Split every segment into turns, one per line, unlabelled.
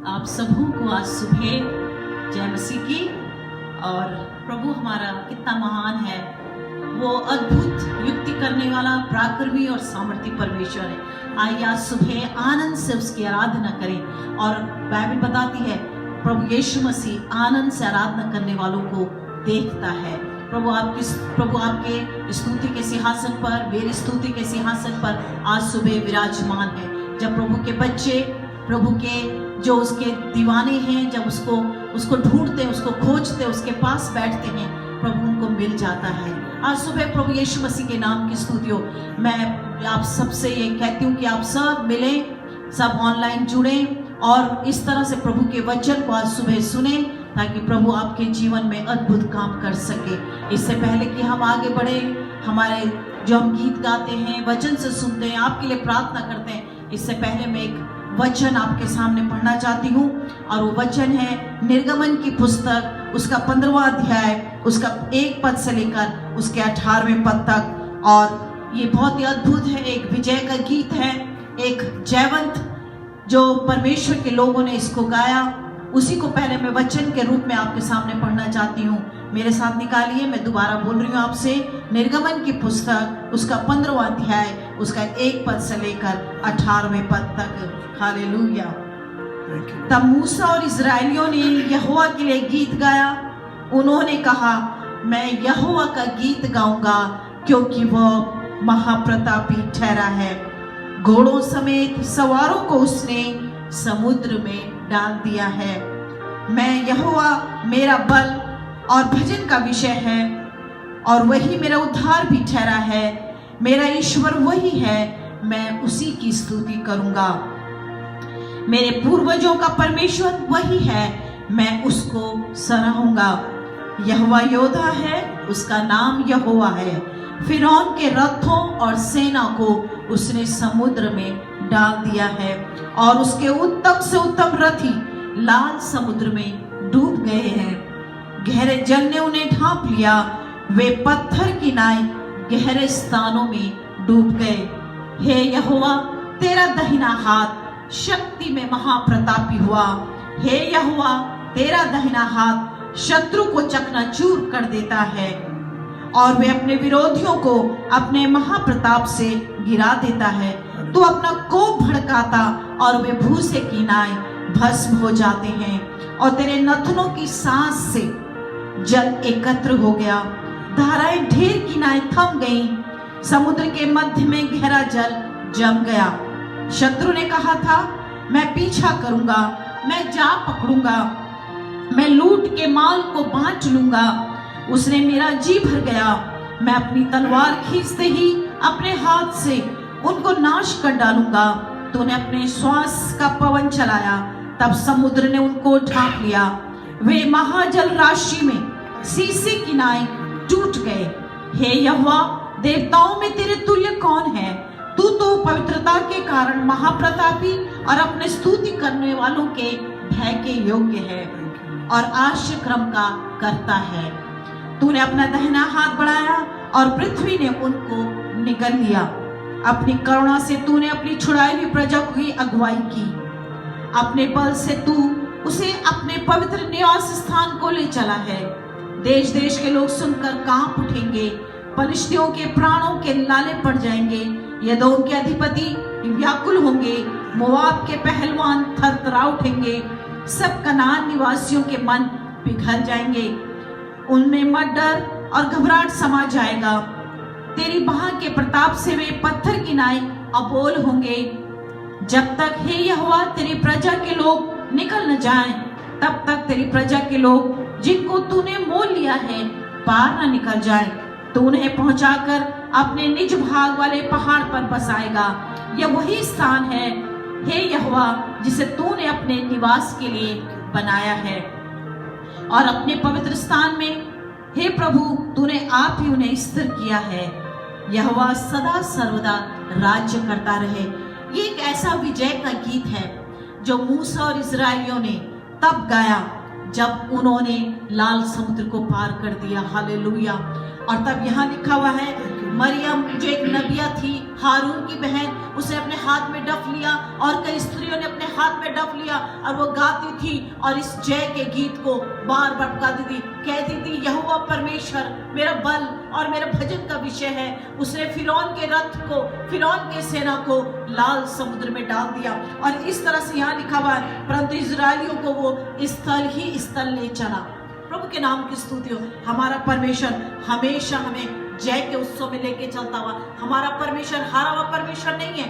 आप सबों को आज सुबह जय मसीह की। और प्रभु हमारा कितना महान है, वो अद्भुत युक्ति करने वाला पराक्रमी और सामर्थी परमेश्वर है। आइए आज सुबह आनंद से उसकी आराधना करें। और बाइबल बताती है प्रभु यीशु मसीह आनंद से आराधना करने वालों को देखता है। प्रभु आपके स्तुति के सिंहासन पर, मेरी स्तुति के सिंहासन पर आज सुबह विराजमान है। जब प्रभु के बच्चे, प्रभु के जो उसके दीवाने हैं, जब उसको ढूंढते हैं, उसको खोजते हैं, उसके पास बैठते हैं, प्रभु उनको मिल जाता है। आज सुबह प्रभु यीशु मसीह के नाम की स्तुति हो। मैं आप सबसे ये कहती हूँ कि आप सब मिलें, सब ऑनलाइन जुड़ें और इस तरह से प्रभु के वचन को आज सुबह सुने, ताकि प्रभु आपके जीवन में अद्भुत काम कर सके। इससे पहले कि हम आगे बढ़े, हमारे जो हम गीत गाते हैं, वचन से सुनते हैं, आपके लिए प्रार्थना करते हैं, इससे पहले मैं एक वचन आपके सामने पढ़ना चाहती हूँ। और वो वचन है निर्गमन की पुस्तक, उसका 15वां अध्याय, उसका 1 पद से लेकर उसके 18वें पद तक। और ये बहुत ही अद्भुत है, एक विजय का गीत है, एक जयवंत जो परमेश्वर के लोगों ने इसको गाया, उसी को पहले मैं वचन के रूप में आपके सामने पढ़ना चाहती हूँ। मेरे साथ निकालिए, मैं दोबारा बोल रही हूँ आपसे। निर्गमन की पुस्तक, उसका 15वां अध्याय, उसका 1 पद से लेकर 18वें पद तक। हालेलुया। तब मूसा और इस्राएलियों ने यहोवा के लिए गीत गाया। उन्होंने कहा, मैं यहोवा का गीत गाऊंगा, क्योंकि वह महाप्रतापी ठहरा है। घोड़ों समेत सवारों को उसने समुद्र में डाल दिया है। मैं यहोवा मेरा बल और भजन का विषय है, और वही मेरा उद्धार भी ठहरा है। मेरा ईश्वर वही है, मैं उसी की स्तुति करूंगा। मेरे पूर्वजों का परमेश्वर वही है, मैं उसको सराहूंगा। यहोवा योद्धा है, उसका नाम यहोवा है। फिरौन के रथों और सेना को उसने समुद्र में डाल दिया है, और उसके उत्तम से उत्तम रथी लाल समुद्र में डूब गए हैं। गहरे जल ने उन्हें ढांप लिया, वे पत्थर की नाई गहरे स्थानों में डूब गए। हे यहोवा, तेरा दाहिना हाथ शक्ति में महाप्रतापी हुआ। हे यहोवा, तेरा दाहिना हाथ शत्रु को चकनाचूर कर देता है, और वे अपने विरोधियों को अपने महाप्रताप से गिरा देता है। तू अपना कोप भड़काता, और वे भूसे की नाई भस्म हो जाते हैं, और तेरे नथनों की सांस से जल एकत्र हो गया। धाराएं ढेर की नाई थम गईं, समुद्र के मध्य में गहरा जल जम गया। शत्रु ने कहा था, मैं पीछा करूंगा, मैं जा पकड़ूंगा, मैं लूट के माल को बांट लूंगा। उसने मेरा जी भर गया, मैं अपनी तलवार खींचते ही अपने हाथ से उनको नाश कर डालूंगा। तूने अपने श्वास का पवन चलाया, तब समुद्र ने उनको ढांप लिया। वे महाजल राशि में शीशे की नाई टूट गए। हे यहोवा, देवताओं में तेरे तुल्य कौन है? तू तो पवित्रता के कारण महाप्रतापी और अपने स्तुति करने वालों के भय के योग्य है, और आश्चर्य क्रम का करता है। तूने अपना दाहिना हाथ बढ़ाया, और पृथ्वी ने उनको निगल लिया। अपनी करुणा से तूने अपनी छुड़ाई हुई प्रजा की अगुवाई की। अपने बल से तू उसे अपने पवित्र निवास स्थान को ले चला है। देश देश के लोग सुनकर कांप उठेंगे, पलिश्तियों के प्राणों के लाले पड़ जाएंगे। यदोम के अधिपति व्याकुल होंगे, मोआब के पहलवान थरथरा उठेंगे। सब कनान निवासियों के मन पिघल जाएंगे, उनमें मत डर और घबराहट समा जाएगा। तेरी बाह के प्रताप से वे पत्थर की नाई अबोल होंगे। जब तक हे यहोवा तेरी प्रजा के लोग निकल न जाएं, तब तक तेरी प्रजा के लोग जिनको तूने मोल लिया है पार न निकल जाएं। तू उन्हें पहुंचाकर अपने निज भाग वाले पहाड़ पर बसाएगा। यह वही स्थान है, हे यहोवा, जिसे तूने अपने निवास के लिए बनाया है, और अपने पवित्र स्थान में हे प्रभु तूने आप ही उन्हें स्थिर किया है। यहोवा सदा सर्वदा राज्य करता रहे। ये एक ऐसा विजय का गीत है जो मूसा और इस्राएलियों ने तब गाया जब उन्होंने लाल समुद्र को पार कर दिया। हालेलुया। और तब यहाँ लिखा हुआ है, मरियम जो एक नबिया थी, हारून की बहन, उसने अपने हाथ में डफ लिया, और कई स्त्रियों ने अपने हाथ में में डफ लिया और वो गाती थी और इस जय के गीत को बार बार पुकारती थी, कहती थी यहोवा परमेश्वर मेरा बल और मेरे भजन का विषय है। उसने फिरौन के रथ को, फिरौन के सेना को लाल समुद्र में डाल दिया। और इस तरह से यहाँ लिखा हुआ है, परंतु इजरायलियों को वो स्थल ही स्थल ले चला। प्रभु के नाम की स्तुति हो। हमारा परमेश्वर हमेशा हमें जय के उत्सव में लेके चलता हुआ। हमारा परमेश्वर हारा हुआ परमेश्वर नहीं है,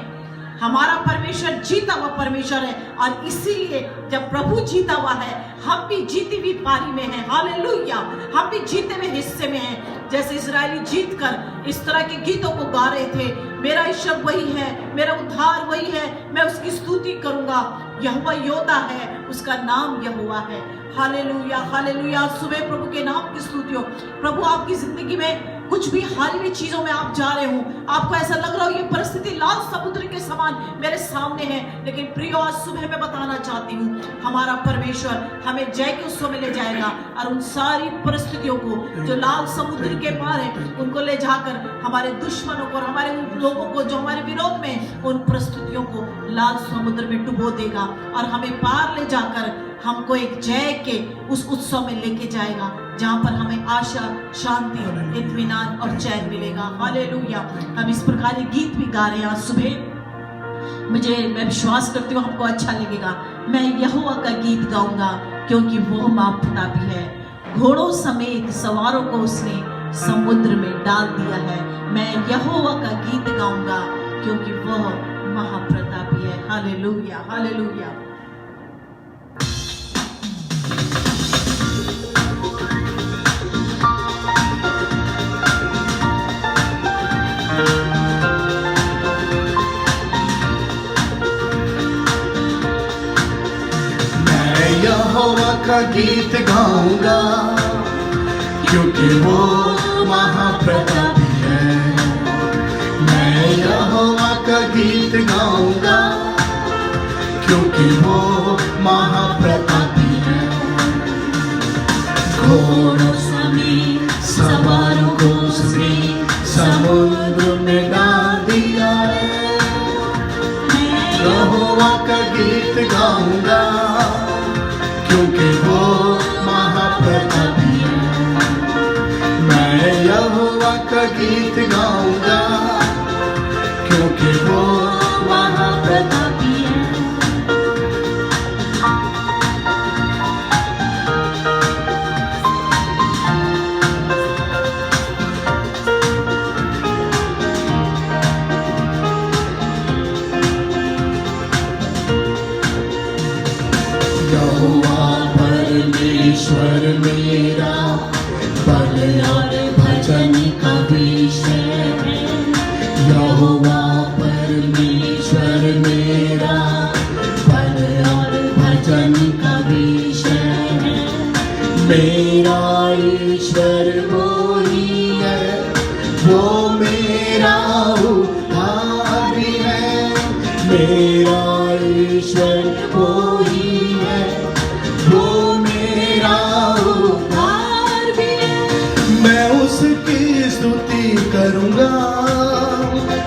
हमारा परमेश्वर जीता हुआ परमेश्वर है। और इसीलिए जब प्रभु जीता हुआ है, हम भी जीती हुई पारी में हैं। हालेलुया, हम भी जीते हुए हिस्से में हैं। जैसे इजरायली जीत कर इस तरह के गीतों को गा रहे थे, मेरा ईश्वर वही है, मेरा उद्धार वही है, मैं उसकी स्तुति करूंगा। यहोवा योद्धा है, उसका नाम यहोवा है। Hallelujah, hallelujah. सुबह प्रभु के नाम की स्तुति हो। प्रभु आपकी जिंदगी में कुछ भी हाल में चीजों में आप जा रहे हो, आपको ऐसा लग रहा हो ये परिस्थिति लाल समुद्र के समान मेरे सामने है, लेकिन प्रियो आज सुबह मैं बताना चाहती हूँ, हमारा परमेश्वर हमें जय के उत्सव में ले जाएगा और उन सारी परिस्थितियों को जो लाल समुद्र के पार है, उनको ले जाकर हमारे दुश्मनों को और हमारे उन लोगों को जो हमारे विरोध में, उन परिस्थितियों को लाल समुद्र में डुबो देगा और हमें पार ले जाकर हमको एक जय के उस उत्सव में लेके जाएगा, जहां पर हमें आशा, शांति, इत्मीनान और चैन मिलेगा। हालेलुया। हम इस प्रकार के गीत भी गा रहे हैं आज सुबह। मैं विश्वास करती हूँ हमको अच्छा लगेगा। मैं यहोवा का गीत गाऊंगा क्योंकि वो महाप्रतापी है। घोड़ों समेत सवारों को उसने समुद्र में डाल दिया है। मैं यहोवा का गीत गाऊंगा क्योंकि वह महाप्रतापी है। Hallelujah, hallelujah.
यहोवा का गीत गाऊंगा क्योंकि वो महाप्रतापी है। मैं यहोवा का गीत गाऊंगा क्योंकि वो महाप्रतापी है। घोड़ों समेत सवारों को उसने समुद्र में डाल दिया है। यहोवा का गीत गाऊंगा क्योंकि वो महाप्रतापी है। मैं यहोवा का गीत गाऊंगा क्योंकि वो महाप्रतापी है। यहोवा परमेश्वर मेरा बल और भजन का विषय है। यहोवा परमेश्वर मेरा बल और भजन का विषय है। मेरा ईश्वर वो ही है, वो मेरा उद्धार है। मेरा ईश्वर वो ही है, वो मेरा उद्धार भी है। मैं उसकी स्तुति करूंगा,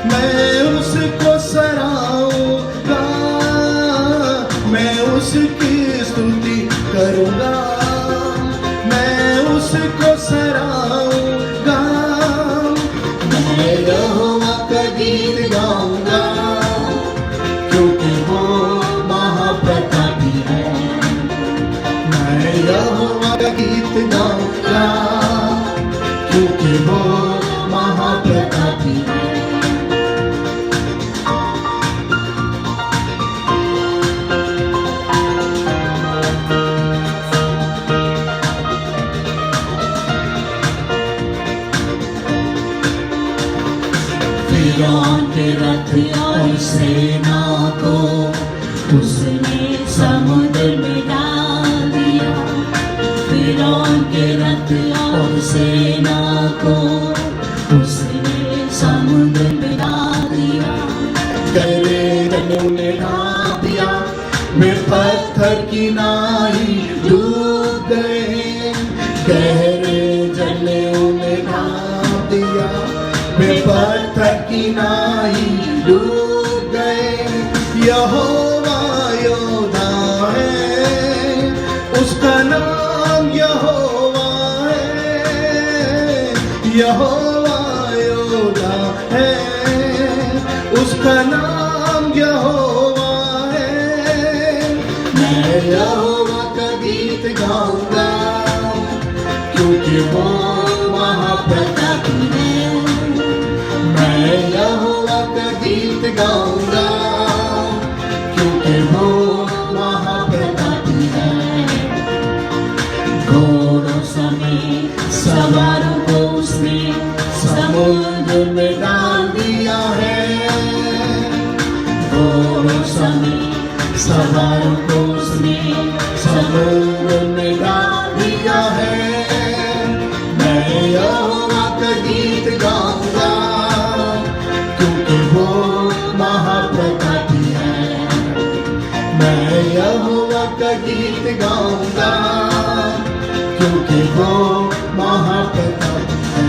मैं उसको सराहूंगा। मैं उसकी स्तुति करूंगा, मैं उसको सराहूंगा। मैं यहोवा का गीत गाऊंगा क्योंकि वो महाप्रतापी है। मैं यहोवा का गीत गाऊंगा क्योंकि वो महाप्रतापी है। फिरौन के रथ और सेना को उसने समुद्र में डाल दिया। फिरौन के रथ और सेना को उसने समुद्र में डाल दिया। गहरे जलों में डाल दिया, वे पत्थर की नाई डूब गए। गहरे जलों में डाल दिया, वे पत्थर की नाई डूब गए। यहोवा योद्धा यहोवा का गीत गाऊंगा, क्योंकि वो महाप्रतापी है। मैं यहोवा का गीत गाऊंगा, क्योंकि वो महाप्रतापी है। घोड़ों समेत सवारों को उसने समुद्र में डाल दिया है। घोड़ों समेत सवारों को उसने समुद्र में डाल दिया है। मैं यहोवा का गीत गाऊंगा, क्योंकि वो महाप्रतापी है। मैं यहोवा का गीत गाऊंगा, क्योंकि वो महाप्रतापी है।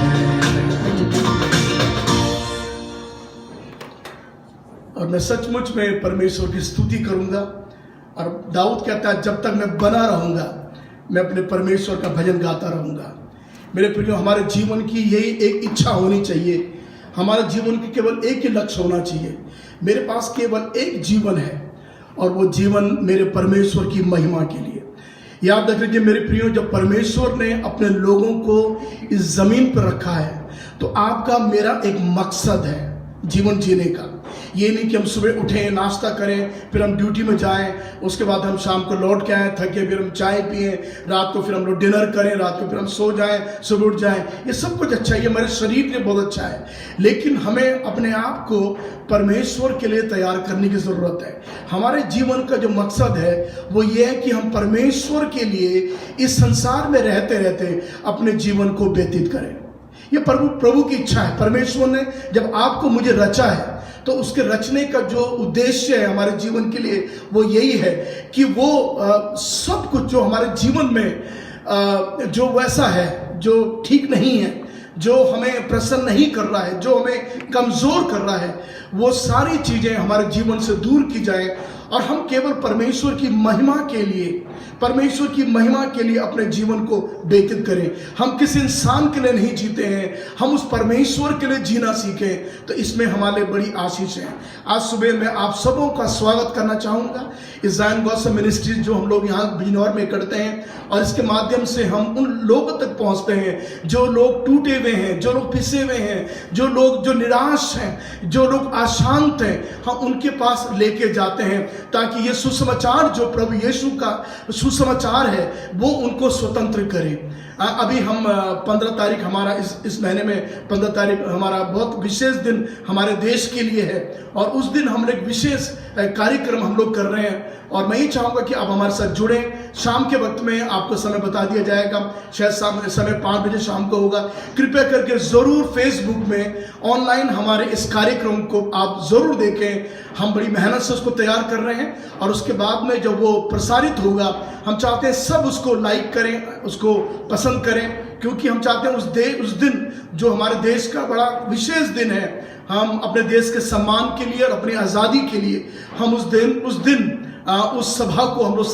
और मैं सचमुच में परमेश्वर की स्तुति करूंगा। और दाऊद कहता है, जब तक मैं बना रहूंगा मैं अपने परमेश्वर का भजन गाता रहूंगा। मेरे प्रियो, हमारे जीवन की यही एक इच्छा होनी चाहिए। हमारे जीवन की केवल एक ही लक्ष्य होना चाहिए। मेरे पास केवल एक जीवन है और वो जीवन मेरे परमेश्वर की महिमा के लिए। याद रख लीजिए मेरे प्रियो, जब परमेश्वर ने अपने लोगों को इस जमीन पर रखा है तो आपका मेरा एक मकसद है जीवन जीने का। ये नहीं कि हम सुबह उठें, नाश्ता करें, फिर हम ड्यूटी में जाएं, उसके बाद हम शाम को लौट के आएँ थके, फिर हम चाय पिएं, रात को फिर हम लोग डिनर करें, रात को फिर हम सो जाएं, सुबह उठ जाएं। ये सब कुछ अच्छा है, ये हमारे शरीर के लिए बहुत अच्छा है, लेकिन हमें अपने आप को परमेश्वर के लिए तैयार करने की ज़रूरत है। हमारे जीवन का जो मकसद है वो ये है कि हम परमेश्वर के लिए इस संसार में रहते रहते अपने जीवन को व्यतीत करें। ये प्रभु की इच्छा है। परमेश्वर ने जब आपको मुझे रचा है तो उसके रचने का जो उद्देश्य है हमारे जीवन के लिए वो यही है कि वो सब कुछ जो हमारे जीवन में जो वैसा है, जो ठीक नहीं है, जो हमें प्रसन्न नहीं कर रहा है, जो हमें कमज़ोर कर रहा है, वो सारी चीज़ें हमारे जीवन से दूर की जाए और हम केवल परमेश्वर की महिमा के लिए, परमेश्वर की महिमा के लिए अपने जीवन को व्यतीत करें। हम किसी इंसान के लिए नहीं जीते हैं, हम उस परमेश्वर के लिए जीना सीखें, तो इसमें हमारे बड़ी आशीष है। आज सुबह मैं आप सबों का स्वागत करना चाहूँगा इस ज़ायन गॉस्पेल मिनिस्ट्रीज जो हम लोग यहाँ बिजनौर में करते हैं, और इसके माध्यम से हम उन लोगों तक पहुँचते हैं जो लोग टूटे हुए हैं, जो लोग पिसे हुए हैं, जो लोग जो निराश हैं, जो लोग अशांत हैं, हम उनके पास लेके जाते हैं ताकि ये सुसमाचार जो प्रभु यीशु का सुसमाचार है वो उनको स्वतंत्र करे। अभी हम 15 तारीख हमारा इस महीने में 15 तारीख हमारा बहुत विशेष दिन हमारे देश के लिए है, और उस दिन हम एक विशेष कार्यक्रम हम लोग कर रहे हैं। और मैं ये चाहूँगा कि आप हमारे साथ जुड़ें। शाम के वक्त में आपको समय बता दिया जाएगा, शायद समय 5 बजे शाम को होगा। कृपया करके ज़रूर फेसबुक में ऑनलाइन हमारे इस कार्यक्रम को आप ज़रूर देखें। हम बड़ी मेहनत से उसको तैयार कर रहे हैं, और उसके बाद में जब वो प्रसारित होगा हम चाहते हैं सब उसको लाइक करें, उसको पसंद करें, क्योंकि हम चाहते हैं उस दिन जो हमारे देश का बड़ा विशेष दिन है, हम अपने देश के सम्मान के लिए और अपनी आज़ादी के लिए हम उस दिन उस सभा को हम लोग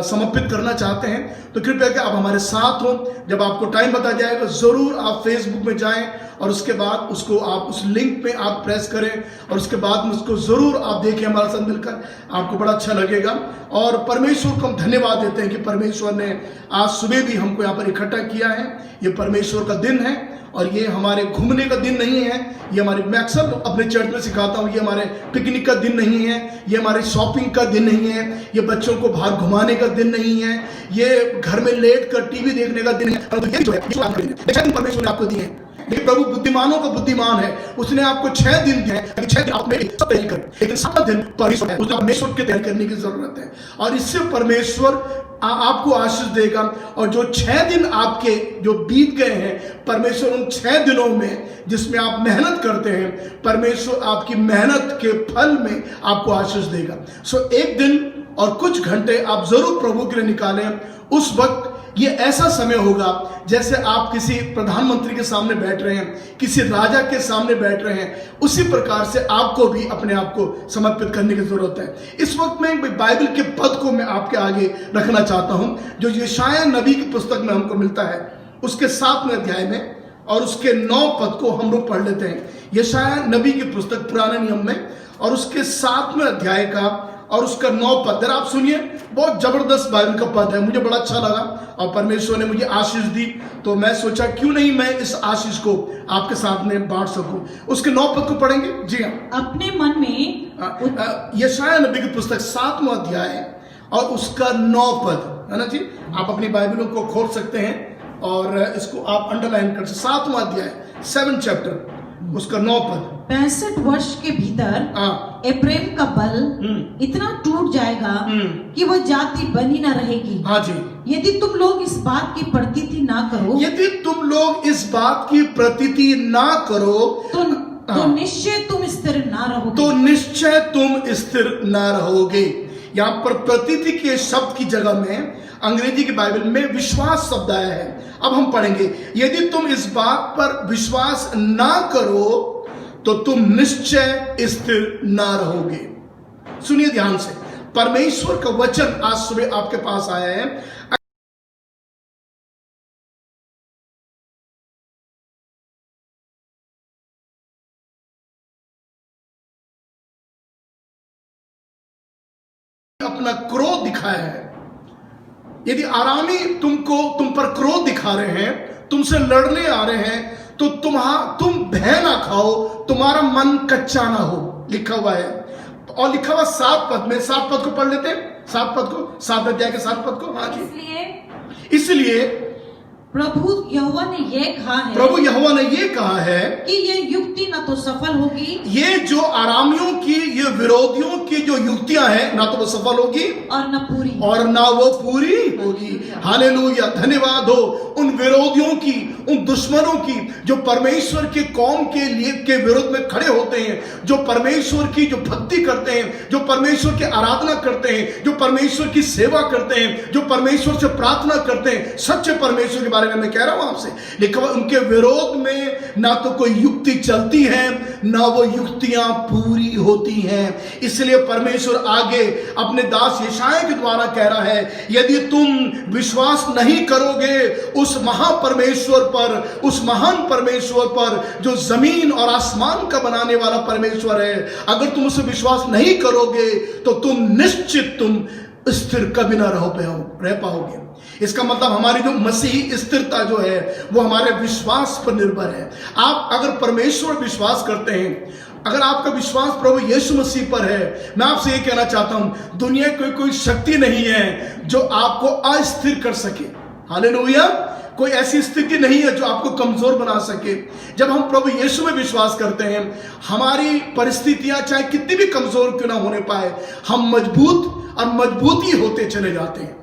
समर्पित करना चाहते हैं। तो कृपया कि आप हमारे साथ हों। जब आपको टाइम बताया जाएगा ज़रूर आप फेसबुक में जाएं, और उसके बाद उसको आप उस लिंक पे आप प्रेस करें, और उसके बाद में उसको ज़रूर आप देखें हमारे साथ मिलकर, आपको बड़ा अच्छा लगेगा। और परमेश्वर को हम धन्यवाद देते हैं कि परमेश्वर ने आज सुबह भी हमको यहाँ पर इकट्ठा किया है। ये परमेश्वर का दिन है, और ये हमारे घूमने का दिन नहीं है, ये हमारे, मैं अक्सर अपने चर्च में सिखाता हूँ, ये हमारे पिकनिक का दिन नहीं है, ये हमारे शॉपिंग का दिन नहीं है, ये बच्चों को बाहर घुमाने का दिन नहीं है, ये घर में लेट कर टीवी देखने का दिन है। तो ये जो है परमेश्वर ने आपको दिए हैं। लेकिन प्रभु बुद्धिमानों का बुद्धिमान है, उसने आपको 6 दिन दिए हैं, 6 दिन आप मेरी सब तैयारी करें, लेकिन 7 दिन परमेश्वर है, उसने परमेश्वर की तैयारी करने की जरूरत है, और इससे परमेश्वर आपको आशीष देगा। और जो 6 दिन आपके जो बीत गए हैं, परमेश्वर उन 6 दिनों में जिसमें आप मेहनत करते हैं, परमेश्वर आपकी मेहनत के फल में आपको आशीष देगा। सो एक दिन और कुछ घंटे आप जरूर प्रभु के लिए निकालें। उस वक्त ये ऐसा समय होगा जैसे आप किसी प्रधानमंत्री के सामने बैठ रहे हैं, किसी राजा के सामने बैठ रहे हैं, उसी प्रकार से आपको भी अपने आप को समर्पित करने की जरूरत है। इस वक्त में बाइबल के पद को मैं आपके आगे रखना चाहता हूं, जो यशायाह नबी की पुस्तक में हमको मिलता है, उसके 7वें अध्याय में, और उसके 9 पद को हम लोग पढ़ लेते हैं। यशायाह नबी की पुस्तक पुराने नियम में, और उसके 7वें अध्याय का और उसका 9 पद। जरा आप सुनिए, बहुत जबरदस्त बाइबल का पद है, मुझे बड़ा अच्छा लगा और परमेश्वर ने मुझे आशीष दी, तो मैं सोचा क्यों नहीं मैं इस आशीष को आपके साथ में बांट सकूं। उसके 9 पद को पढ़ेंगे। जी हाँ,
अपने मन में
यशायाह नबी की पुस्तक 7वां अध्याय और उसका 9 पद है ना जी। आप अपनी बाइबलों को खोल सकते हैं और इसको आप अंडरलाइन कर सकते। 7वां अध्याय 7 चैप्टर उसका 9 पद।
65 वर्ष के भीतर एप्रेम का बल इतना टूट जाएगा कि वह जाति बनी न रहेगी।
हाँ जी,
यदि तुम लोग इस बात की प्रतीति ना करो,
यदि तुम लोग इस बात की प्रतीति ना करो
तो निश्चय तुम स्थिर ना रहोगे।
तो निश्चय तुम स्थिर ना रहोगे। यहाँ पर प्रतीति के शब्द की जगह में अंग्रेजी की बाइबल में विश्वास शब्द आया है। अब हम पढ़ेंगे, यदि तुम इस बात पर विश्वास ना करो तो तुम निश्चय स्थिर ना रहोगे। सुनिए ध्यान से, परमेश्वर का वचन आज सुबह आपके पास आया है। अपना क्रोध दिखाया है। यदि आरामी तुम पर क्रोध दिखा रहे हैं, तुमसे लड़ने आ रहे हैं, तो तुम भय ना खाओ, तुम्हारा मन कच्चा ना हो, लिखा हुआ है। और लिखा हुआ 7 पद में, 7 पद को पढ़ लेते हैं, 7 पद को, 7 अध्याय के 7 पद को। हाँ जी, इसलिए
प्रभु यहोवा ने ये कहा है कि ये युक्ति न तो सफल होगी, ये
जो आरामियों की, ये विरोधियों की जो युक्तियां हैं, ना तो वो सफल होगी और ना वो पूरी होगी। हालेलुया, धन्यवाद हो उन विरोधियों की, उन दुश्मनों की जो परमेश्वर के कौम के विरोध में खड़े होते हैं, जो परमेश्वर की जो भक्ति करते हैं, जो परमेश्वर की आराधना करते हैं, जो परमेश्वर की सेवा करते हैं, जो परमेश्वर से प्रार्थना करते हैं, सच्चे परमेश्वर के बारे में मैं कह रहा हूं आपसे। लिखा हुआ उनके विरोध में ना तो कोई युक्ति चलती है, ना वो युक्तियां पूरी होती हैं। इसलिए परमेश्वर आगे अपने दास यशायाह के द्वारा कह रहा है, यदि तुम विश्वास नहीं करोगे उस महापरमेश्वर पर, उस महान परमेश्वर पर जो जमीन और आसमान का बनाने वाला परमेश्वर है, अगर तुम उसे विश्वास नहीं करोगे तो तुम निश्चित स्थिर कभी ना रह पाओगे। इसका मतलब हमारी जो मसीही स्थिरता जो है वो हमारे विश्वास पर निर्भर है। आप अगर परमेश्वर विश्वास करते हैं, अगर आपका विश्वास प्रभु यीशु मसीह पर है, मैं आपसे ये कहना चाहता हूं, दुनिया की कोई शक्ति नहीं है जो आपको अस्थिर कर सके। हालेलुया, कोई ऐसी स्थिति नहीं है जो आपको कमजोर बना सके। जब हम प्रभु यीशु में विश्वास करते हैं, हमारी परिस्थितियां चाहे कितनी भी कमजोर क्यों ना होने पाए, हम मजबूत और मजबूती होते चले जाते हैं।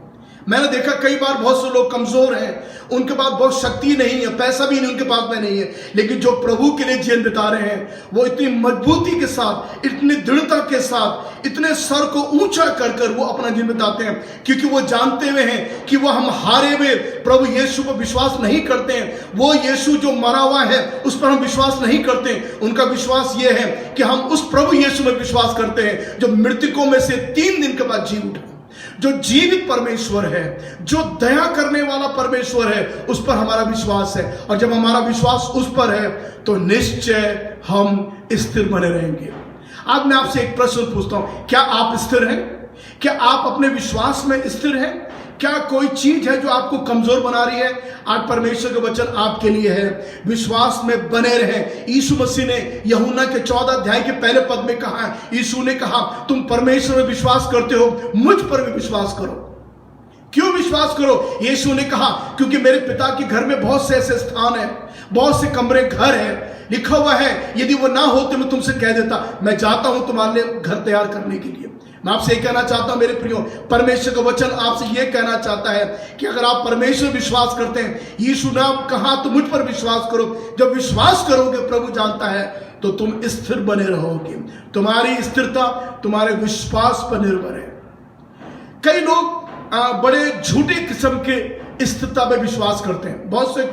मैंने देखा कई बार बहुत से लोग कमजोर हैं, उनके पास बहुत शक्ति नहीं है, पैसा भी उनके पास में नहीं है, लेकिन जो प्रभु के लिए जीवन बिता रहे हैं, वो इतनी मजबूती के साथ, इतनी दृढ़ता के साथ, इतने सर को ऊंचा कर कर वो अपना जीवन बिताते हैं, क्योंकि वो जानते हुए हैं कि वो हम हारे हुए प्रभु यीशु पर विश्वास नहीं करते हैं। वो यीशु जो मरा हुआ है उस पर हम विश्वास नहीं करते। उनका विश्वास ये है कि हम उस प्रभु यीशु में विश्वास करते हैं जो मृतकों में से 3 दिन के बाद जी उठा, जो जीवित परमेश्वर है, जो दया करने वाला परमेश्वर है, उस पर हमारा विश्वास है। और जब हमारा विश्वास उस पर है तो निश्चय हम स्थिर बने रहेंगे। आज मैं आपसे एक प्रश्न पूछता हूं, क्या आप स्थिर हैं? क्या आप अपने विश्वास में स्थिर हैं? क्या कोई चीज है जो आपको कमजोर बना रही है? आज परमेश्वर का वचन आपके लिए है, विश्वास में बने रहें। यीशु मसीह ने यूहन्ना के 14 अध्याय के पहले पद में कहा है, यीशु ने कहा, तुम परमेश्वर में विश्वास करते हो, मुझ पर भी विश्वास करो। क्यों विश्वास करो? यीशु ने कहा, क्योंकि मेरे पिता के घर में बहुत से ऐसे स्थान है, बहुत से कमरे घर है। लिखा हुआ है, यदि वो ना होते मैं तुमसे कह देता, मैं जाता हूं तुम्हारे लिए घर तैयार करने के लिए। मैं आपसे कहना चाहता हूं मेरे प्रियो, परमेश्वर का वचन आपसे यह कहना चाहता है कि अगर आप परमेश्वर विश्वास करते हैं, यीशु ने कहा तो मुझ पर विश्वास करो। जब विश्वास करोगे, प्रभु जानता है, तो तुम स्थिर बने रहोगे। तुम्हारी स्थिरता तुम्हारे विश्वास पर निर्भर है। कई लोग बड़े झूठे किस्म के स्थिरता में विश्वास करते हैं। बहुत से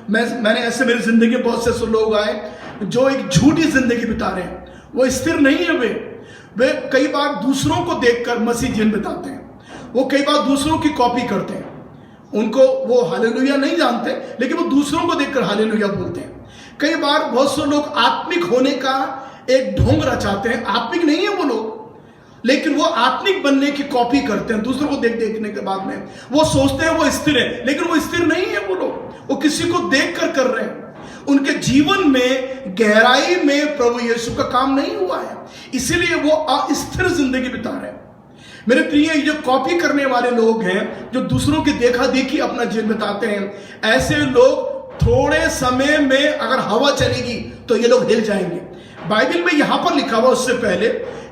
मैंने ऐसे मेरी जिंदगी में बहुत से लोग आए जो एक झूठी जिंदगी बिता रहे हैं, वो स्थिर नहीं है। वे कई बार दूसरों को देखकर मसीह जीवन बिताते हैं, वो कई बार दूसरों की कॉपी करते हैं। उनको वो हालेलुया नहीं जानते, लेकिन वो दूसरों को देखकर हालेलुया बोलते हैं। कई बार बहुत से लोग आत्मिक होने का एक ढोंग रचाते हैं, आत्मिक नहीं है वो लोग, लेकिन वो आत्मिक बनने की कॉपी करते हैं, दूसरों को देखने के बाद में वो सोचते हैं वो स्थिर है, लेकिन वो स्थिर नहीं है। वो लोग वो किसी को देख कर रहे हैं। उनके जीवन में गहराई में प्रभु यीशु का काम नहीं हुआ है, इसीलिए वो अस्थिर जिंदगी बिता रहे हैं। मेरे प्रिय, जो कॉपी करने वाले लोग हैं, जो दूसरों की देखा देखी अपना जीवन बिताते हैं, ऐसे लोग थोड़े समय में अगर हवा चलेगी तो ये लोग हिल जाएंगे। बाइबल में यहां पर लिखा हुआ, उससे पहले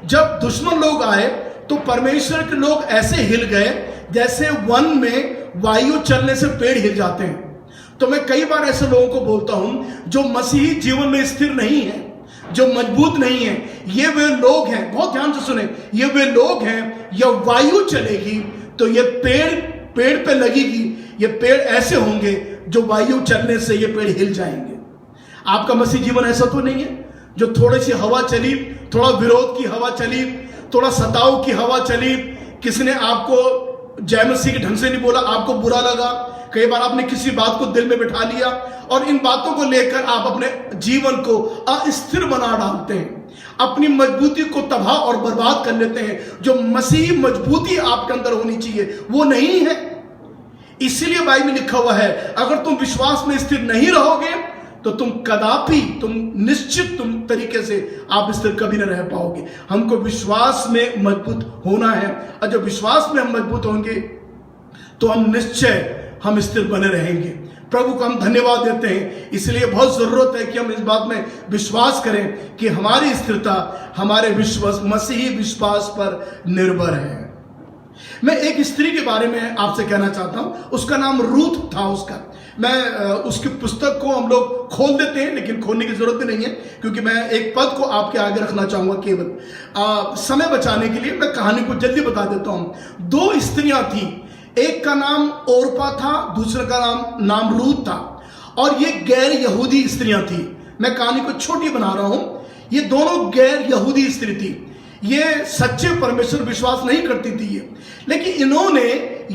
जब दुश्मन लोग आए तो परमेश्वर के लोग ऐसे हिल गए जैसे वन में वायु चलने से पेड़ हिल जाते हैं। तो मैं कई बार ऐसे लोगों को बोलता हूं जो मसीही जीवन में स्थिर नहीं है, जो मजबूत नहीं है, ये वे लोग हैं, बहुत ध्यान से सुने, ये वे लोग हैं, या वायु चलेगी तो ये पेड़ पे लगेगी, ये पेड़ ऐसे होंगे जो वायु चलने से ये पेड़ हिल जाएंगे। आपका मसीह जीवन ऐसा तो नहीं है जो थोड़ी सी हवा चली, थोड़ा विरोध की हवा चली, थोड़ा सताव की हवा चली, किसी ने आपको जय मसीह के ढंग से नहीं बोला, आपको बुरा लगा, कई बार आपने किसी बात को दिल में बिठा लिया और इन बातों को लेकर आप अपने जीवन को अस्थिर बना डालते हैं, अपनी मजबूती को तबाह और बर्बाद कर लेते हैं। जो मसीही मजबूती आपके अंदर होनी चाहिए वो नहीं है। इसीलिए बाइबल में लिखा हुआ है, अगर तुम विश्वास में स्थिर नहीं रहोगे तो तुम कदापि, तुम निश्चित तुम तरीके से आप स्थिर कभी न रह पाओगे। हमको विश्वास में मजबूत होना है, और जब विश्वास में हम मजबूत होंगे तो हम निश्चय हम स्थिर बने रहेंगे। प्रभु को हम धन्यवाद देते हैं। इसलिए बहुत जरूरत है कि हम इस बात में विश्वास करें कि हमारी स्थिरता हमारे विश्वास, मसीही विश्वास पर निर्भर है। मैं एक स्त्री के बारे में आपसे कहना चाहता हूं, उसका नाम रूथ था। मैं उसकी पुस्तक को हम लोग खोल देते हैं, लेकिन खोलने की जरूरत भी नहीं है, क्योंकि मैं एक पद को आपके आगे रखना चाहूंगा केवल समय बचाने के लिए। मैं कहानी को जल्दी बता देता हूं। 2 स्त्रियां थी, एक का नाम ओरपा था, दूसरे का नाम रूथ था, और ये गैर यहूदी स्त्रियां थी। मैं कहानी को छोटी बना रहा हूं। ये दोनों गैर यहूदी स्त्री थी, ये सच्चे परमेश्वर विश्वास नहीं करती थी ये, लेकिन इन्होंने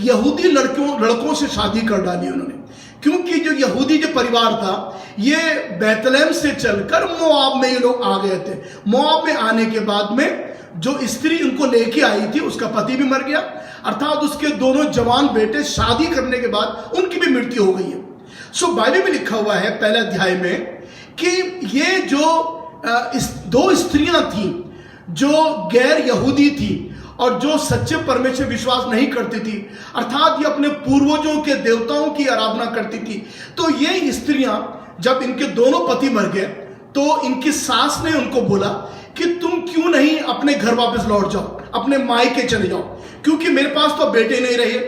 यहूदी लड़कों से शादी कर डाली उन्होंने, क्योंकि जो यहूदी जो परिवार था ये बैतलहम से चलकर मोआब में ये लोग आ गए थे। मोआब में आने के बाद में जो स्त्री उनको लेके आई थी उसका पति भी मर गया, अर्थात उसके दोनों जवान बेटे शादी करने के बाद उनकी भी मृत्यु हो गई है। सो बाइबल में लिखा हुआ है पहले अध्याय में कि ये जो 2 स्त्रियां थी जो गैर यहूदी थी और जो सच्चे परमेश्वर विश्वास नहीं करती थी, अर्थात ये अपने पूर्वजों के देवताओं की आराधना करती थी। तो ये स्त्रियां, जब इनके दोनों पति मर गए तो इनकी सास ने उनको बोला कि तुम क्यों नहीं अपने घर वापस लौट जाओ, अपने मायके चले जाओ, क्योंकि मेरे पास तो बेटे नहीं रहे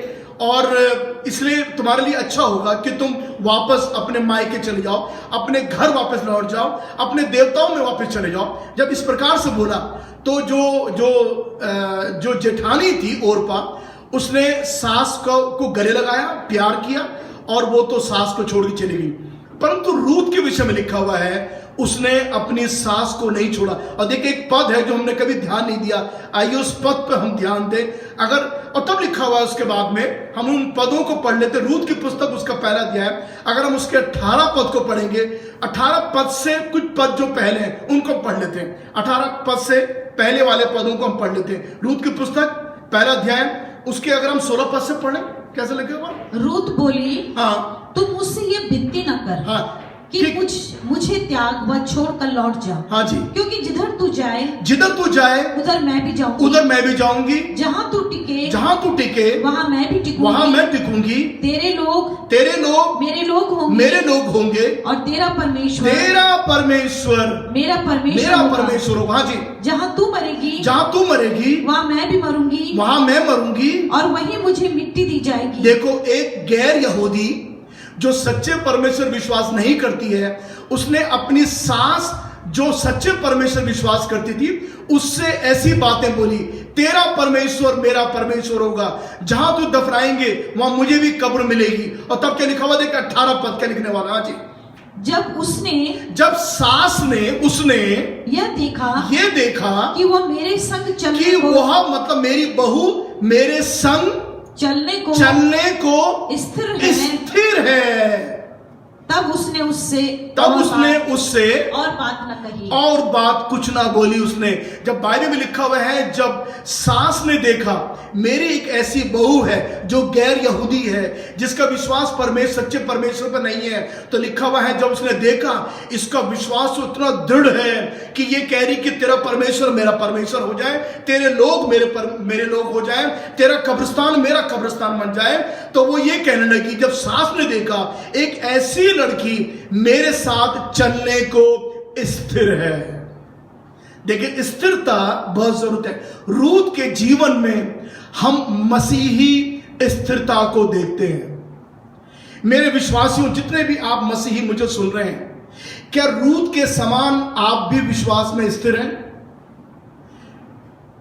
और इसलिए तुम्हारे लिए अच्छा होगा कि तुम वापस अपने मायके चले जाओ, अपने घर वापस लौट जाओ, अपने देवताओं में वापस चले जाओ। जब इस प्रकार से बोला तो जो जेठानी थी ओरपा, उसने सास को गले लगाया, प्यार किया, और वो तो सास को छोड़ के चली गई। परंतु रूथ के विषय में लिखा हुआ है उसने अपनी सास को नहीं छोड़ा। और देखिए एक पद है जो हमने कभी ध्यान नहीं दिया, आइए उस पद पर हम ध्यान दें। और तब लिखा हुआ है, उसके बाद में हम उन पदों को पढ़ लेते। रूथ की पुस्तक उसका पहला अध्याय, अगर हम उसके 18 पद को पढ़ेंगे, 18 पद से कुछ पद जो पहले हैं उनको पढ़ लेते हैं। 18 पद से पहले वाले पदों को हम पढ़ लेते हैं। रूथ की पुस्तक पहला अध्याय, उसके अगर हम 16 पद से पढ़ें कैसे लगेगा?
रूथ बोली,
हाँ,
तुम मुझसे ये विनती न कर,
हाँ,
कि मुझे त्याग व छोड़कर लौट जा।
हाँ जी,
क्योंकि जिधर तू जाए
उधर
मैं भी जाऊंगी,
उधर मैं भी जाऊंगी, जहाँ तू टिके वहाँ मैं भी टिकूंगी। तेरे लोग मेरे लोग होंगे, और तेरा परमेश्वर मेरा परमेश्वर होगा। हाँ जी, जहाँ तू मरेगी
वहाँ मैं भी मरूंगी,
और
वहीं मुझे मिट्टी दी जाएगी।
देखो, एक गैर यहूदी जो सच्चे परमेश्वर विश्वास नहीं करती है, उसने अपनी सास जो सच्चे परमेश्वर विश्वास करती थी उससे ऐसी बातें बोली, तेरा परमेश्वर मेरा परमेश्वर होगा, जहां तू दफनाएंगे वहां मुझे भी कब्र मिलेगी। और तब क्या लिखा हुआ, देखा 18 पद क्या लिखने वाला। हाँ जी, जब सास ने उसने
यह
देखा
कि वह मेरे संग
कि वह मतलब मेरी बहू मेरे संग चलने को स्थिर है।
तब उसने
उससे
और बात न कही।
और बात कुछ ना बोली उसने। जब बाइबल में लिखा हुआ है, जब सास ने देखा मेरी एक ऐसी बहू है जो गैर यहूदी है, जिसका विश्वास सच्चे परमेश्वर पर नहीं है, तो लिखा हुआ है जब उसने देखा इसका विश्वास उतना दृढ़ है कि ये कह रही कि तेरा परमेश्वर मेरा परमेश्वर हो जाए, तेरे लोग मेरे लोग हो जाए, तेरा कब्रिस्तान मेरा कब्रिस्तान बन जाए। तो वो ये कहने लगी, जब सास ने देखा एक ऐसी लड़की मेरे साथ चलने को स्थिर है। देखिए, स्थिरता बहुत जरूरत है। रूत के जीवन में हम मसीही स्थिरता को देखते हैं। मेरे विश्वासियों, जितने भी आप मसीही मुझे सुन रहे हैं, क्या रूत के समान आप भी विश्वास में स्थिर हैं?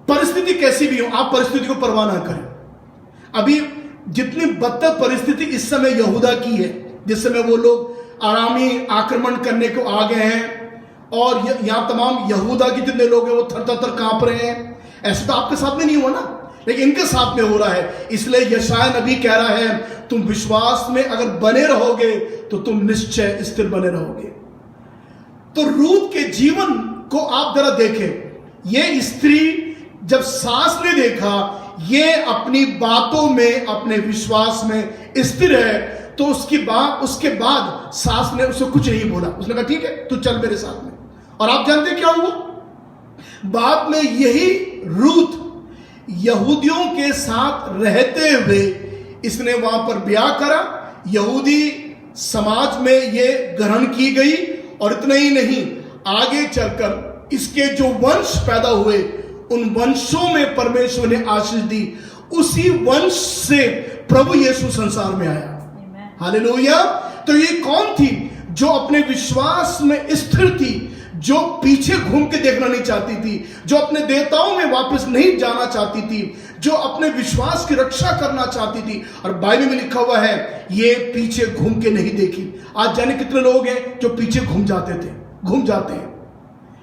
परिस्थिति कैसी भी हो, आप परिस्थिति को परवाह ना करें। अभी जितनी बदतर परिस्थिति इस समय यहूदा की है, जिस समय वो लोग आरामी आक्रमण करने को आ गए हैं, और यहां तमाम यहूदा के जितने लोग हैं वो थर कांप रहे हैं। ऐसा तो आपके साथ में नहीं हुआ ना, लेकिन इनके साथ में हो रहा है। इसलिए यशायाह नबी कह रहा है, तुम विश्वास में अगर बने रहोगे तो तुम निश्चय स्थिर बने रहोगे। तो रूत के जीवन को आप जरा देखें। ये स्त्री जब सास ने देखा ये अपनी बातों में, अपने विश्वास में स्थिर है, तो उसके बाद सास ने उसे कुछ नहीं बोला। उसने कहा ठीक है, तू चल मेरे साथ में। और आप जानते क्या हुआ? बाद में यही रूत यहूदियों के साथ रहते हुए इसने वहां पर ब्याह करा। यहूदी समाज में ये ग्रहण की गई, और इतना ही नहीं, आगे चलकर इसके जो वंश पैदा हुए, उन वंशों में परमेश्वर ने आशीष दी। उसी वंश से प्रभु यीशु संसार में आया। हालेलुया। तो ये कौन थी जो अपने विश्वास में स्थिर थी, जो पीछे घूम के देखना नहीं चाहती थी, जो अपने देवताओं में वापस नहीं जाना चाहती थी, जो अपने विश्वास की रक्षा करना चाहती थी। और बाइबल में लिखा हुआ है ये पीछे घूम के नहीं देखी। आज जाने कितने लोग हैं जो पीछे घूम जाते हैं।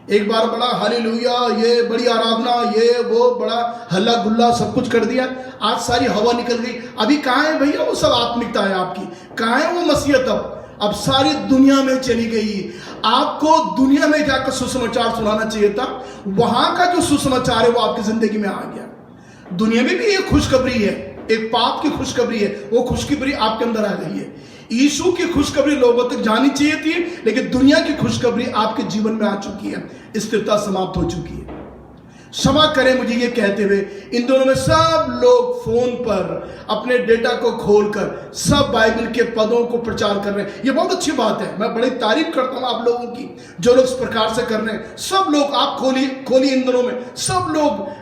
एक बार बड़ा हालेलुया, ये बड़ी आराधना, ये वो बड़ा हल्ला गुल्ला सब कुछ कर दिया, आज सारी हवा निकल गई। अभी कहाँ है भैया वो सब आत्मिकता है आपकी? कहाँ है वो मसीहत? अब सारी दुनिया में चली गई। आपको दुनिया में जाकर सुसमाचार सुनाना चाहिए था। वहां का जो सुसमाचार है वो आपकी जिंदगी में आ गया। दुनिया में भी एक खुशखबरी है, एक पाप की खुशखबरी है, वो खुशखबरी आपके अंदर आ गई है। यीशु की खुशखबरी लोगों तक जानी चाहिए थी, लेकिन दुनिया की खुशखबरी आपके जीवन में आ चुकी है। स्थिरता समाप्त हो चुकी है। क्षमा करें मुझे ये कहते हुए, इन दोनों में सब लोग फोन पर अपने डेटा को खोलकर सब बाइबल के पदों को प्रचार कर रहे हैं। ये बहुत अच्छी बात है, मैं बड़ी तारीफ करता हूं आप लोगों की जो लोग इस प्रकार से कर रहे हैं। सब लोग आप खोलिए इन दिनों में सब लोग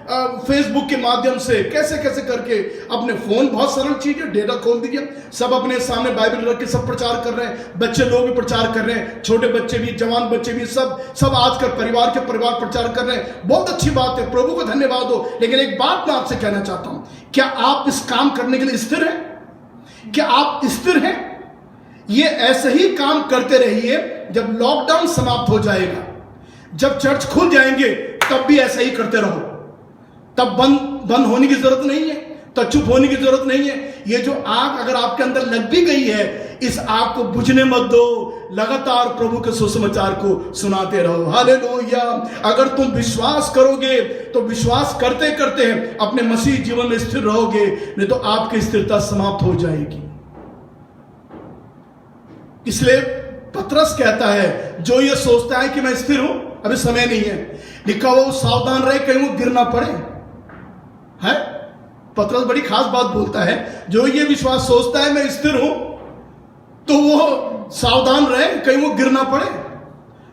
फेसबुक के माध्यम से कैसे करके अपने फोन, बहुत सरल चीज है, डेटा खोल दीजिए, सब अपने सामने बाइबल रख के सब प्रचार कर रहे हैं। बच्चे लोग भी प्रचार कर रहे हैं, छोटे बच्चे भी, जवान बच्चे भी, सब आजकल परिवार के परिवार प्रचार कर रहे हैं। बहुत अच्छी बात है, प्रभु को धन्यवाद हो। लेकिन एक बात मैं आपसे कहना चाहता हूं, क्या आप इस काम करने के लिए स्थिर हैं? क्या आप स्थिर हैं? ये ऐसे ही काम करते रहिए। जब लॉकडाउन समाप्त हो जाएगा, जब चर्च खुल जाएंगे, तब भी ऐसा ही करते रहो। तब बंद होने की जरूरत नहीं है, तब चुप होने की जरूरत नहीं है। ये जो आग अगर आपके अंदर लग भी गई है, इस आग को बुझने मत दो। लगातार प्रभु के सुसमाचार को सुनाते रहो। हालेलुया। अगर तुम विश्वास करोगे तो विश्वास करते करते अपने मसीह जीवन में स्थिर रहोगे, नहीं तो आपकी स्थिरता समाप्त हो जाएगी। इसलिए पतरस कहता है, जो ये सोचता है कि मैं स्थिर हूं, अभी समय नहीं है, लिखा वो सावधान रहे कहीं वो गिर ना पड़े। है पतरस बड़ी खास बात बोलता है, जो ये विश्वास सोचता है मैं स्थिर हूं, तो वो सावधान रहे कहीं वो गिर ना पड़े।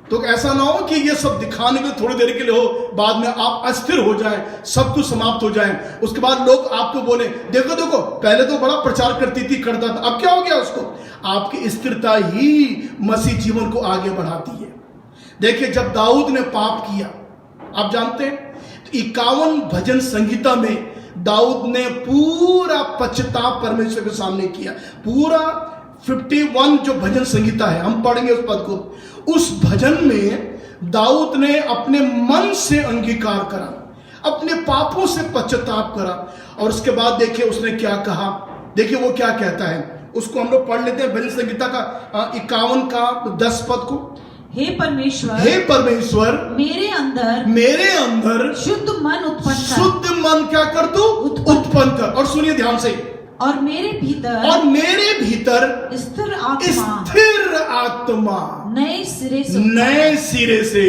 तो ऐसा ना हो कि ये सब दिखाने में थोड़ी देर के लिए हो, बाद में आप अस्थिर हो जाएं, सब कुछ समाप्त हो जाए, उसके बाद लोग आपको बोले देखो पहले तो बड़ा प्रचार करता था, अब क्या हो गया उसको? आपकी स्थिरता ही मसीह जीवन को आगे बढ़ाती है। देखिए, जब दाऊद ने पाप किया, आप जानते हैं, तो 51 भजन संहिता में दाऊद ने पूरा पश्चाताप परमेश्वर के सामने किया। पूरा 51 जो भजन संहिता है, हम पढ़ेंगे उस पद को। उस भजन में दाऊद ने अपने मन से अंगीकार करा, अपने पापों से पश्चाताप करा, और उसके बाद देखिए उसने क्या कहा। देखिए वो क्या कहता है, उसको हम लोग पढ़ लेते हैं भजन संहिता का 51 का 10 पद को।
हे परमेश्वर,
हे परमेश्वर,
मेरे अंदर
शुद्ध मन उत्पन्न कर।
शुद्ध मन क्या कर तू?
उत्पन्न कर। और सुनिए ध्यान से,
और मेरे भीतर स्थिर
आत्मा
नए सिरे से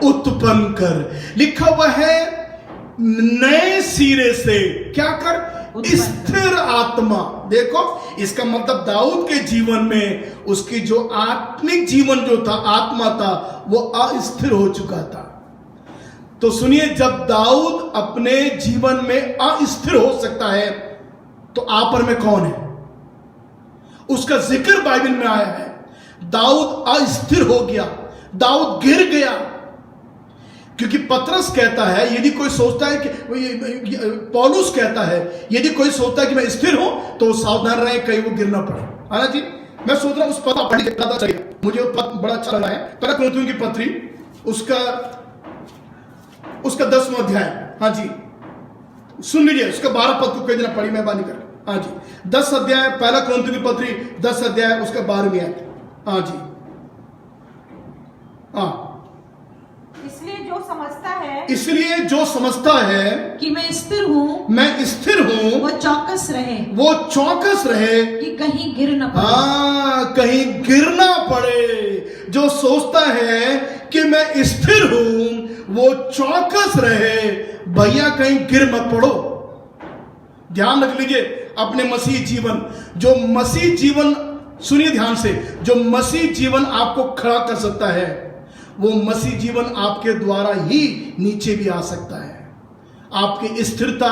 उत्पन्न कर। लिखा हुआ है नए सिरे से क्या कर? स्थिर आत्मा। देखो, इसका मतलब दाऊद के जीवन में उसकी जो आत्मिक जीवन जो था, आत्मा था, वो अस्थिर हो चुका था। तो सुनिए, जब दाऊद अपने जीवन में अस्थिर हो सकता है तो आपर में कौन है? उसका जिक्र बाइबल में आया है। दाऊद अस्थिर हो गया, दाऊद गिर गया, क्योंकि पतरस कहता है, यदि कोई सोचता है कि पौलुस कहता है, यदि कोई सोचता है कि मैं स्थिर हूं तो सावधान रहे, कहीं वो गिरना पड़े। है ना जी? मैं सोच रहा हूं उस पद पढ़ के पता चलेगा, मुझे वो पद बड़ा अच्छा लगा है। पहला कुरिन्थियों की पत्री उसका 10वां अध्याय। हाँ जी, सुन लीजिए, उसका 12 पद को कई दिन पढ़ी मेहरबानी कर। हाँ जी, 10 अध्याय, पहला कुरिन्थियों की पत्री 10 अध्याय, उसका 12वीं आयत। हाँ जी, हाँ। इसलिए जो समझता है
कि मैं स्थिर हूं, वो
चौकस रहे
कि कहीं गिर न पड़े।
हाँ, कहीं गिरना पड़े। जो सोचता है कि मैं स्थिर हूं, वो चौकस रहे, भैया कहीं गिर मत पड़ो। ध्यान रख लीजिए अपने मसीह जीवन, जो मसीह जीवन, सुनिए ध्यान से, जो मसीह जीवन आपको खड़ा कर सकता है, वो मसीह जीवन आपके द्वारा ही नीचे भी आ सकता है। आपकी स्थिरता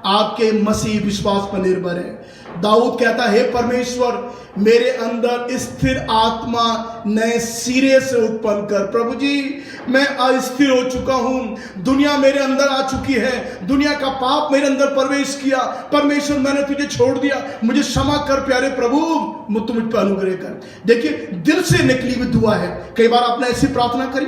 आपके मसीह विश्वास पर निर्भर है। दाऊद कहता है, हे परमेश्वर, मेरे अंदर स्थिर आत्मा नए सिरे से उत्पन्न कर। प्रभु जी, मैं अस्थिर हो चुका हूं, दुनिया मेरे अंदर आ चुकी है, दुनिया का पाप मेरे अंदर प्रवेश किया। परमेश्वर, मैंने तुझे छोड़ दिया, मुझे क्षमा कर प्यारे प्रभु, तू मुझ पर अनुग्रह कर। देखिए, दिल से निकली हुई दुआ है। कई बार आपने ऐसी प्रार्थना करी,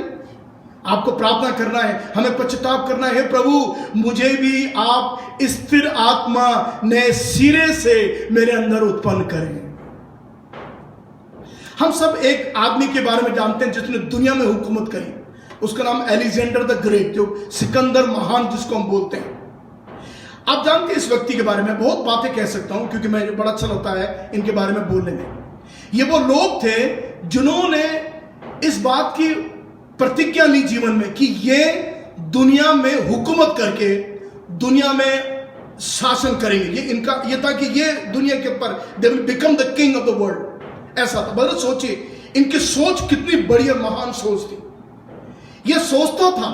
आपको प्रार्थना करना है, हमें पश्चाताप करना है, हे प्रभु, मुझे भी आप स्थिर आत्मा नए सिरे से मेरे अंदर उत्पन्न करें। हम सब एक आदमी के बारे में जानते हैं जिसने दुनिया में हुकूमत करी, उसका नाम अलेक्जेंडर द ग्रेट, जो सिकंदर महान जिसको हम बोलते हैं। आप जानते हैं इस व्यक्ति के बारे में, बहुत बातें कह सकता हूं क्योंकि मुझे बड़ा अच्छा लगता है इनके बारे में बोलने में। ये वो लोग थे जिन्होंने इस बात की प्रतिज्ञा ली जीवन में कि ये दुनिया में हुकूमत करके दुनिया में शासन करेंगे। ये था कि ये दुनिया के ऊपर they will become the king of the world. ऐसा था। बस सोचिए इनकी सोच कितनी बड़ी और महान सोच थी। ये सोचता था,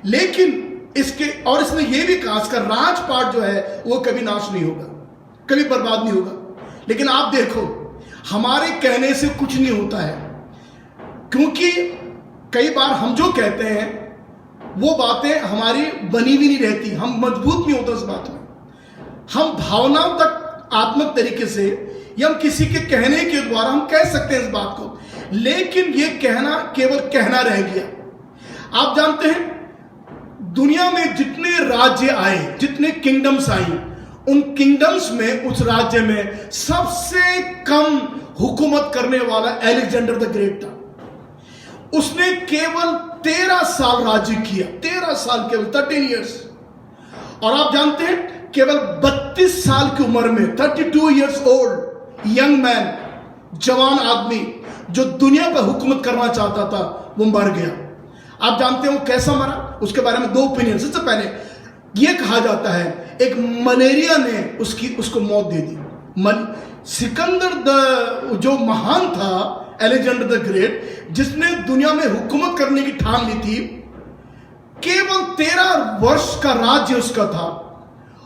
लेकिन इसने ये भी कहा, इसका राजपाट जो है वो कभी नाश नहीं होगा, कभी बर्बाद नहीं होगा। लेकिन आप देखो, हमारे कहने से कुछ नहीं होता है, क्योंकि कई बार हम जो कहते हैं वो बातें हमारी बनी भी नहीं रहती, हम मजबूत नहीं होते उस बात में। हम भावनाओं तक आत्मक तरीके से या हम किसी के कहने के द्वारा हम कह सकते हैं इस बात को, लेकिन ये कहना केवल कहना रह गया। आप जानते हैं दुनिया में जितने राज्य आए, जितने किंगडम्स आई, उन किंगडम्स में, उस राज्य में सबसे कम हुकूमत करने वाला अलेक्जेंडर द ग्रेट था। उसने केवल 13 साल राज्य किया, 13 साल, केवल 13 इयर्स। और आप जानते हैं केवल 32 साल की उम्र में, 32 इयर्स ओल्ड यंग मैन, जवान आदमी जो दुनिया पर हुकूमत करना चाहता था, वो मर गया। आप जानते हैं वो कैसा मरा? उसके बारे में 2 ओपिनियन। सबसे पहले ये कहा जाता है एक मलेरिया ने उसको मौत दे दी। सिकंदर जो महान था, अलेक्जेंडर द ग्रेट, जिसने दुनिया में हुकूमत करने की ठान ली थी, केवल 13 वर्ष का राज्य उसका था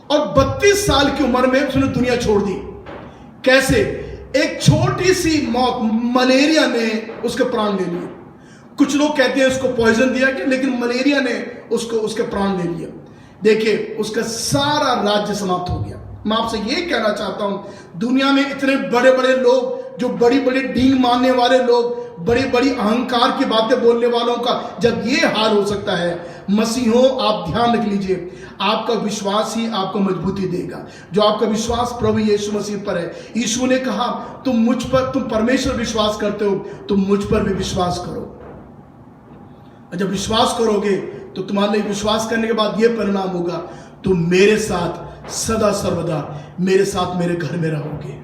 और 32 साल की उम्र में उसने दुनिया छोड़ दी। कैसे? एक छोटी सी मौत, मलेरिया ने उसके प्राण ले लिए। कुछ लोग कहते हैं उसको पॉइजन दिया गया, लेकिन मलेरिया ने उसके प्राण ले लिया। देखिए, उसका सारा राज्य समाप्त हो गया। मैं आपसे ये कहना चाहता हूं, दुनिया में इतने बड़े बड़े लोग, जो बड़ी बड़ी डींग मारने वाले लोग, बड़ी बड़ी अहंकार की बातें बोलने वालों का जब ये हाल हो सकता है, मसीहों आप ध्यान रख लीजिए, आपका विश्वास ही आपको मजबूती देगा। जो आपका विश्वास प्रभु यीशु मसीह पर है, यीशु ने कहा तुम परमेश्वर विश्वास करते हो, तुम मुझ पर भी विश्वास करो। और जब विश्वास करोगे तो तुम्हारे लिए विश्वास करने के बाद यह परिणाम होगा, तुम मेरे साथ सदा सर्वदा मेरे साथ मेरे घर में रहोगे।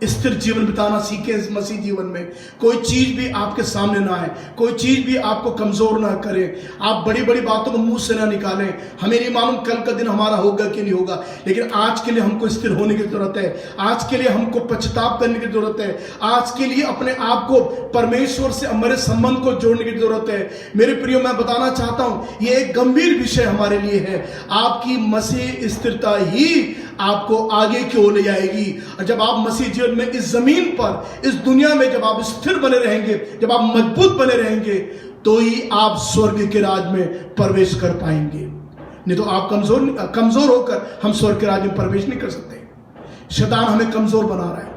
स्थिर जीवन बिताना सीखें इस मसीह जीवन में। कोई चीज भी आपके सामने ना आए, कोई चीज भी आपको कमजोर ना करे, आप बड़ी बड़ी बातों को मुंह से ना निकालें। हमें नहीं मालूम कल का दिन हमारा होगा कि नहीं होगा, लेकिन आज के लिए हमको स्थिर होने की जरूरत है। आज के लिए हमको पश्चाताप करने की जरूरत है। आज के लिए अपने आप को परमेश्वर से हमारे संबंध को जोड़ने की जरूरत है। मेरे प्रियो, मैं बताना चाहता हूं ये एक गंभीर विषय हमारे लिए है। आपकी मसीह स्थिरता ही आपको आगे की ओर ले जाएगी। और जब आप मसीह जीवन में इस जमीन पर, इस दुनिया में जब आप स्थिर बने रहेंगे, जब आप मजबूत बने रहेंगे, तो ही आप स्वर्ग के राज में प्रवेश कर पाएंगे। नहीं तो आप कमजोर होकर हम स्वर्ग के राज में प्रवेश नहीं कर सकते। शैतान हमें कमजोर बना रहा है,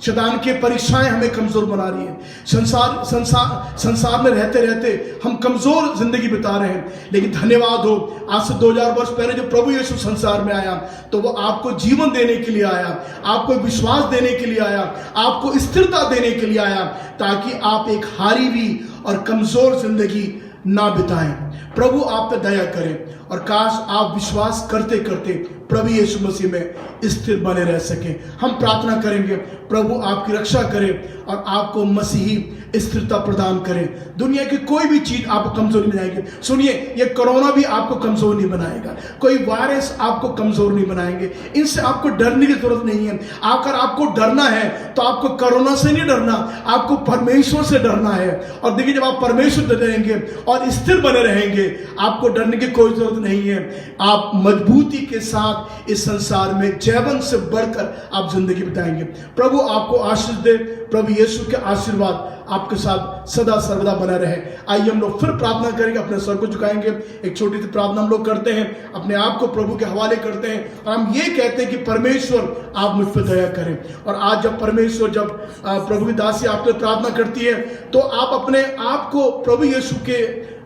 शैतान के परीक्षाएं हमें कमजोर बना रही है। संसार में रहते रहते हम कमजोर जिंदगी बिता रहे हैं। लेकिन धन्यवाद हो, आज से 2000 वर्ष पहले जब प्रभु यीशु संसार में आया, तो वो आपको जीवन देने के लिए आया, आपको विश्वास देने के लिए आया, आपको स्थिरता देने के लिए आया, ताकि आप एक हारी हुई और कमजोर जिंदगी ना बिताएं। प्रभु आप पे दया करे और काश आप विश्वास करते करते प्रभु यीशु मसीह में स्थिर बने रह सके। हम प्रार्थना करेंगे प्रभु आपकी रक्षा करे और आपको मसीही स्थिरता प्रदान करे। दुनिया की कोई भी चीज आपको कमजोर नहीं बनाएगी। सुनिए, ये कोरोना भी आपको कमजोर नहीं बनाएगा, कोई वायरस आपको कमजोर नहीं बनाएंगे। इनसे आपको डरने की जरूरत नहीं है। अगर आपको डरना है तो आपको कोरोना से नहीं डरना, आपको परमेश्वर से डरना है। और देखिए, जब आप परमेश्वर से डरेंगे और स्थिर बने रहेंगे, आपको डरने की कोई जरूरत नहीं है। आप मजबूती के साथ इस संसार में जीवन से बढ़कर आप जिंदगी बिताएंगे। प्रभु आपको आशीष दे। प्रभु यीशु के आशीर्वाद आपके साथ सदा सर्वदा बना रहे। आइए हम लोग फिर प्रार्थना करेंगे, अपने सर को झुकाएंगे। एक छोटी सी प्रार्थना हम लोग करते हैं, अपने आप को प्रभु के हवाले करते हैं और हम ये कहते हैं कि परमेश्वर आप मुझ पर दया करें। और आज जब परमेश्वर, जब प्रभु की दासी आप पे प्रार्थना करती है, तो आप अपने आप को प्रभु यीशु के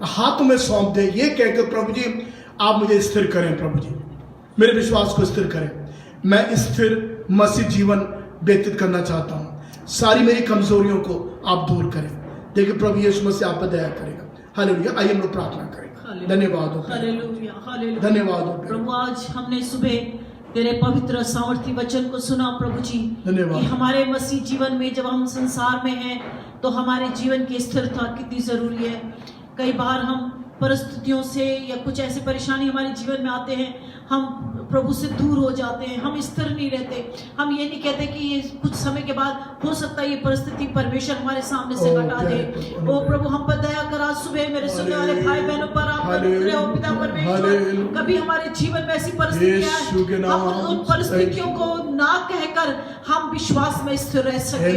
हाथों में सौंप दें, ये कहकर प्रभु जी आप मुझे स्थिर करें, प्रभु जी मेरे विश्वास को स्थिर करें। मैं स्थिर मसीह जीवन व्यतीत करना चाहता हूँ। सारी मेरी कमजोरियों को आप दूर करें। देखिए, प्रभु यीशु मसीह आप पर दया करेगा। हालेलुया। आइए हम लोग प्रार्थना करें। धन्यवाद हो,
हालेलुया, हालेलुया।
धन्यवाद हो
प्रभु, आज हमने सुबह तेरे पवित्र सामर्थी वचन को सुना प्रभु जी।
धन्यवाद
कि हमारे मसीह जीवन में जब हम संसार में हैं तो हमारे जीवन की स्थिरता कितनी जरूरी है। कई बार हम परिस्थितियों से या कुछ ऐसी परेशानी हमारे जीवन में आते हैं, हम प्रभु से दूर हो जाते हैं, हम स्थिर नहीं रहते। हम ये नहीं कहते कि ये कुछ समय के बाद हो सकता है ये परिस्थिति परमेश्वर हमारे सामने से हटा दे। ओ प्रभु, हम पर दया कर। आज सुबह मेरे सुनने वाले भाई बहनों पर आप अनुग्रह हो पिता परमेश्वर। कभी हमारे जीवन में ऐसी परिस्थितियां, हम उन परिस्थितियों को ना कहकर हम विश्वास में स्थिर रह सके।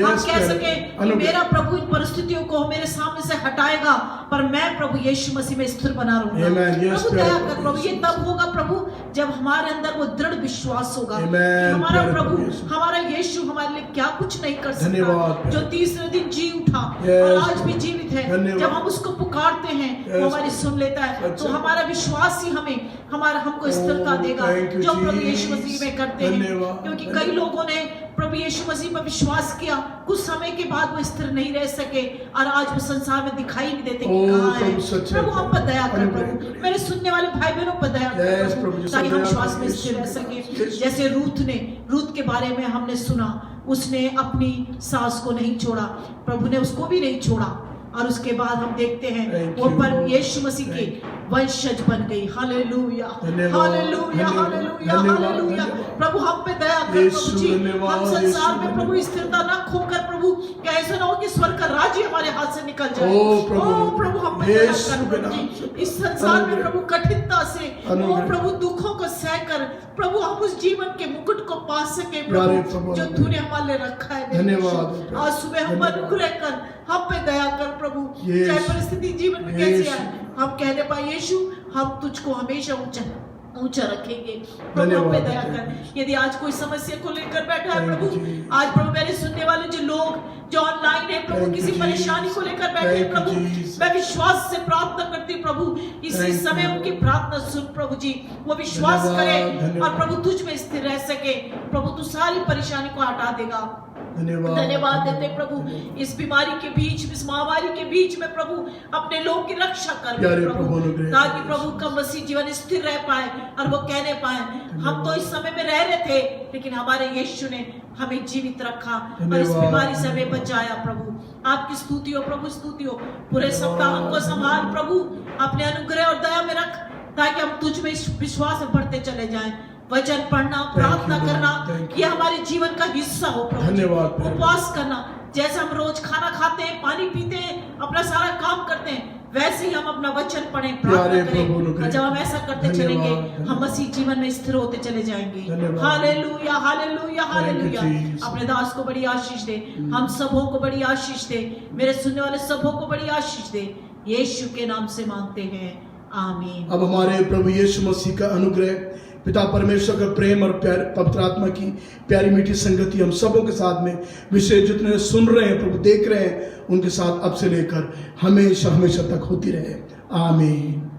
हम कह सके कि मेरा प्रभु इन परिस्थितियों को मेरे सामने से हटाएगा, पर मैं प्रभु यीशु मसीह में स्थिर बना रहूंगा। प्रभु दया कर प्रभु। ये तब होगा प्रभु जब हमारे अंदर वो दृढ़ विश्वास होगा कि हमारा प्रभु, हमारा यीशु हमारे लिए क्या कुछ नहीं कर सकता, जो तीसरे दिन जी उठा और आज भी जीवित है। जब हम उसको पुकारते हैं वो हमारी सुन लेता है। तो हमारा विश्वास ही हमको स्थिरता देगा, जो प्रभु यीशु मसीह में करते हैं। क्योंकि कई लोगों ने प्रभु यीशु मसीह पर विश्वास किया, कुछ समय के बाद वो स्थिर नहीं रह सके और आज वो संसार में दिखाई नहीं देते कि कहाँ है। प्रभु हम पर दया कर प्रभु। मेरे सुनने वाले भाई बहनों पर दया कर प्रभु, ताकि हम विश्वास में स्थिर रह सके। जैसे रूथ के बारे में हमने सुना, उसने अपनी सास को नहीं छोड़ा, प्रभु ने उसको भी नहीं छोड़ा। और उसके बाद हम देखते हैं वो पर यीशु मसीह के वंशज बन गई। Hallelujah, hallelujah, hallelujah, hallelujah. प्रभु हम पे दया कर प्रभु जी। हम संसार में प्रभु स्थिरता ना खोकर प्रभु, क्या ऐसा ना हो कि स्वर्ग का राज्य हमारे हाथ से निकल जाए। ओ प्रभु हम पे दया कर प्रभु जी। इस संसार में प्रभु कठिनता से, ओ प्रभु दुखों को सहकर प्रभु हम उस जीवन के मुकुट को पा सके प्रभु, जो तूने हमारे लिए रखा है। धन्यवाद। आज सुबह हम अनुग्रह कर, हम पे दया कर प्रभु। चाहे परिस्थिति जीवन में कैसी आए, हम कहने पाए यीशु हम तुझको हमेशा ऊंचा ऊंचा रखेंगे। प्रभु हम पे दया कर। यदि आज कोई समस्या को लेकर बैठा है प्रभु, आज प्रभु मेरे सुनने वाले जो लोग जो ऑनलाइन है प्रभु, किसी परेशानी को लेकर बैठे हैं प्रभु, मैं विश्वास से प्रार्थना करती हूँ प्रभु, इसी समय उनकी प्रार्थना सुन प्रभु जी, वो विश्वास करें और प्रभु तुझ में स्थिर रह सके। प्रभु तू सारी परेशानी को हटा देगा। धन्यवाद देते प्रभु, इस बीमारी के बीच, इस महामारी के बीच में प्रभु अपने लोगों की रक्षा कर प्रभु, ताकि प्रभु का मसीह जीवन स्थिर रह पाए और वो कहने पाए हम तो इस समय में रह रहे थे, लेकिन हमारे यीशु ने हमें जीवित रखा और इस बीमारी से हमें बचाया। प्रभु आपकी स्तुति हो प्रभु, स्तुति हो। पूरे सप्ताह हमको संभाल प्रभु, अपने अनुग्रह और दया में रख, ताकि हम तुझ में विश्वास में बढ़ते चले जाएं। वचन पढ़ना, प्रार्थना करना, ये हमारे जीवन का हिस्सा हो प्रभु।
धन्यवाद।
उपवास करना, जैसे हम रोज खाना खाते हैं, पानी पीते हैं, अपना सारा काम करते हैं, वैसे ही हम अपना वचन पढ़ें, प्रार्थना करें। और जब हम ऐसा करते चलेंगे, हम मसीह जीवन में स्थिर होते चले जाएंगे। Hallelujah, hallelujah, hallelujah. अपने दास को बड़ी आशीष दे, हम सबों को बड़ी आशीष दे, मेरे सुनने वाले सबों को बड़ी आशीष दे। यीशु के नाम से मांगते हैं, आमीन।
अब हमारे प्रभु यीशु मसीह का अनुग्रह, पिता परमेश्वर का प्रेम और प्यार, पवित्र आत्मा की प्यारी मीठी संगति हम सबों के साथ में, विशेष जितने सुन रहे हैं प्रभु, देख रहे हैं, उनके साथ अब से लेकर हमेशा हमेशा तक होती रहे। आमीन।